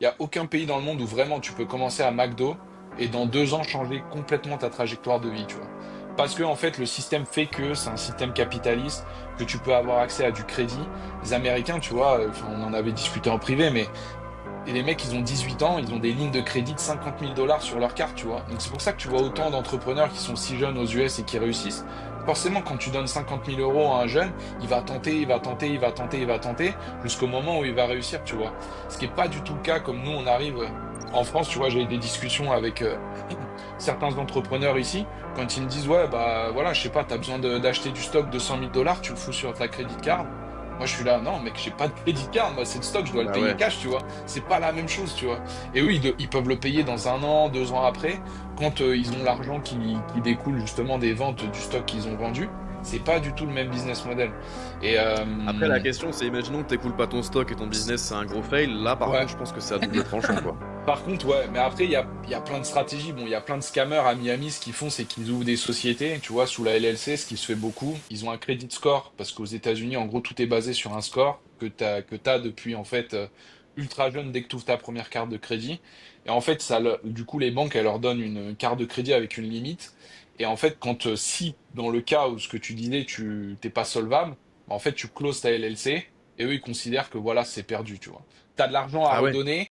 Il y a aucun pays dans le monde où vraiment tu peux commencer à McDo et dans 2 ans changer complètement ta trajectoire de vie, tu vois. Parce que en fait, le système fait que c'est un système capitaliste, que tu peux avoir accès à du crédit. Les Américains, tu vois, enfin, on en avait discuté en privé, mais et les mecs, ils ont 18 ans, ils ont des lignes de crédit de 50 000 $ sur leur carte, tu vois. Donc c'est pour ça que tu vois Ouais. autant d'entrepreneurs qui sont si jeunes aux US et qui réussissent. Forcément, quand tu donnes 50 000 € à un jeune, il va tenter, il va tenter, il va tenter, il va tenter, jusqu'au moment où il va réussir, tu vois. Ce qui est pas du tout le cas comme nous, on arrive en France, tu vois, j'ai eu des discussions avec certains entrepreneurs ici, quand ils me disent, ouais, bah voilà, je sais pas, t'as besoin d'acheter du stock de 100 000 $, tu le fous sur ta crédit card. Moi, je suis là, non, mec, j'ai pas de crédit card, moi, c'est le stock, je dois le Bah payer ouais. cash, tu vois. C'est pas la même chose, tu vois. Et oui, ils peuvent le payer dans 1 an, 2 ans après, quand ils ont l'argent qui découle justement des ventes du stock qu'ils ont vendu. C'est pas du tout le même business model. Et Après, la question, c'est imaginons que t'écoules pas ton stock et ton business, c'est un gros fail. Là, par ouais. contre, je pense que c'est à double tranchant, quoi. Par contre, ouais, mais après, il y a plein de stratégies. Bon, il y a plein de scammers à Miami. Ce qu'ils font, c'est qu'ils ouvrent des sociétés, tu vois, sous la LLC, ce qui se fait beaucoup. Ils ont un credit score, parce qu'aux États-Unis, en gros, tout est basé sur un score que t'as depuis, en fait, ultra jeune dès que tu ouvres ta première carte de crédit. Et en fait, du coup, les banques, elles leur donnent une carte de crédit avec une limite. Et en fait, si, dans le cas où ce que tu disais, tu t'es pas solvable, bah, en fait, tu closes ta LLC, et eux, ils considèrent que voilà, c'est perdu, tu vois. T'as de l'argent à Ah ouais. redonner.